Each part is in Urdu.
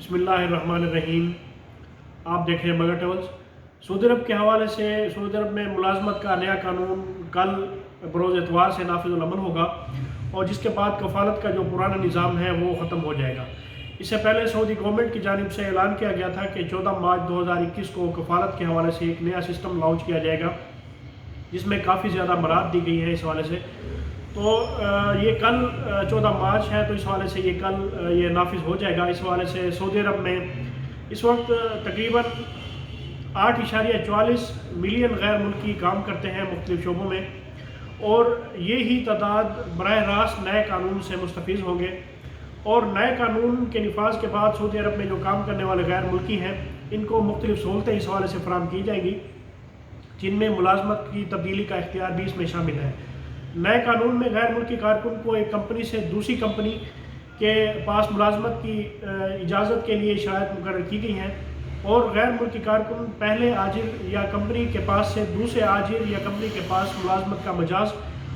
بسم اللہ الرحمن الرحیم۔ آپ دیکھ رہے ہیں مگر ٹریولز۔ سعودی عرب کے حوالے سے سعودی عرب میں ملازمت کا نیا قانون کل بروز اتوار سے نافذ العمل ہوگا، اور جس کے بعد کفالت کا جو پرانا نظام ہے وہ ختم ہو جائے گا۔ اس سے پہلے سعودی گورنمنٹ کی جانب سے اعلان کیا گیا تھا کہ 14 مارچ 2021 کو کفالت کے حوالے سے ایک نیا سسٹم لانچ کیا جائے گا، جس میں کافی زیادہ برات دی گئی ہیں اس حوالے سے۔ تو یہ کل 14 مارچ ہے، تو اس حوالے سے یہ کل یہ نافذ ہو جائے گا۔ اس حوالے سے سعودی عرب میں اس وقت تقریباً 8.44 ملین غیر ملکی کام کرتے ہیں مختلف شعبوں میں، اور یہی تعداد براہ راست نئے قانون سے مستفیض ہوں گے۔ اور نئے قانون کے نفاذ کے بعد سعودی عرب میں جو کام کرنے والے غیر ملکی ہیں، ان کو مختلف سہولتیں اس حوالے سے فراہم کی جائیں گی، جن میں ملازمت کی تبدیلی کا اختیار بھی اس میں شامل ہے۔ نئے قانون میں غیر ملکی کارکن کو ایک کمپنی سے دوسری کمپنی کے پاس ملازمت کی اجازت کے لیے شرائط مقرر کی گئی ہیں، اور غیر ملکی کارکن پہلے آجر یا کمپنی کے پاس سے دوسرے آجر یا کمپنی کے پاس ملازمت کا مجاز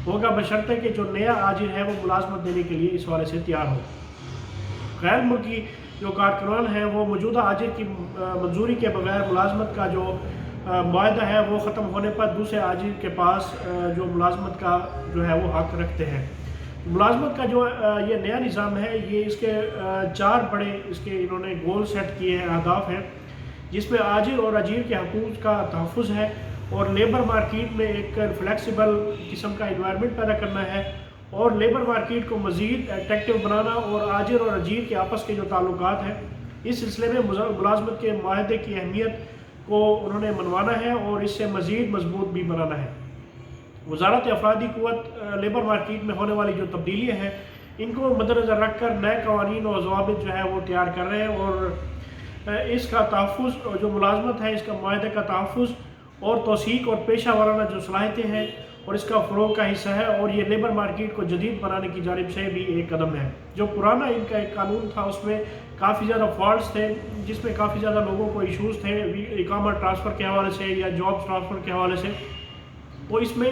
ہوگا، بشرطے کہ جو نیا آجر ہے وہ ملازمت دینے کے لیے اس حوالے سے تیار ہو۔ غیر ملکی جو کارکنان ہیں وہ موجودہ آجر کی منظوری کے بغیر ملازمت کا جو معاہدہ ہے وہ ختم ہونے پر دوسرے آجر کے پاس جو ملازمت کا جو ہے وہ حق رکھتے ہیں۔ ملازمت کا جو یہ نیا نظام ہے، یہ اس کے 4 بڑے اس کے انہوں نے گول سیٹ کیے ہیں، اہداف ہیں، جس میں آجر اور اجیر کے حقوق کا تحفظ ہے، اور لیبر مارکیٹ میں ایک فلیکسیبل قسم کا انوائرمنٹ پیدا کرنا ہے، اور لیبر مارکیٹ کو مزید اٹریکٹیو بنانا، اور آجر اور اجیر کے آپس کے جو تعلقات ہیں اس سلسلے میں ملازمت کے معاہدے کی اہمیت کو انہوں نے منوانا ہے، اور اس سے مزید مضبوط بھی بنانا ہے۔ وزارت افرادی قوت لیبر مارکیٹ میں ہونے والی جو تبدیلیاں ہیں، ان کو مدنظر رکھ کر نئے قوانین اور ضوابط جو ہے وہ تیار کر رہے ہیں، اور اس کا تحفظ جو ملازمت ہے، اس کا معاہدے کا تحفظ اور توثیق اور پیشہ ورانہ جو صلاحیتیں ہیں اور اس کا فروغ کا حصہ ہے، اور یہ لیبر مارکیٹ کو جدید بنانے کی جانب سے بھی ایک قدم ہے۔ جو پرانا ان کا ایک قانون تھا اس میں کافی زیادہ فالٹس تھے، جس میں کافی زیادہ لوگوں کو ایشوز تھے اقامہ ٹرانسفر کے حوالے سے یا جاب ٹرانسفر کے حوالے سے، تو اس میں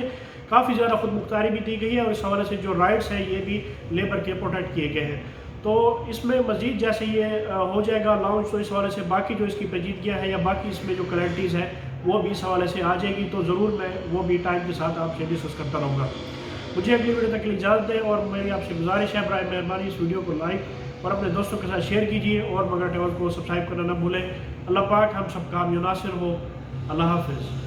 کافی زیادہ خود مختاری بھی دی گئی ہے، اور اس حوالے سے جو رائٹس ہیں یہ بھی لیبر کے پروٹیکٹ کیے گئے ہیں۔ تو اس میں مزید جیسے یہ ہو جائے گا لانچ، تو اس حوالے سے باقی جو اس کی پیچیدگیاں ہیں یا باقی اس میں جو کلیرٹیز ہیں وہ بھی اس حوالے سے آ جائے گی، تو ضرور میں وہ بھی ٹائم کے ساتھ آپ سے ڈسکس کرتا رہوں گا۔ مجھے اگلی ویڈیو تک کے لیے اجازت دیں، اور میری آپ سے گزارش ہے برائے مہربانی اس ویڈیو کو لائک اور اپنے دوستوں کے ساتھ شیئر کیجیے، اور مگر ٹریولز کو سبسکرائب کرنا نہ بھولیں۔ اللہ پاک ہم سب کا حامی و ناصر ہو۔ اللہ حافظ۔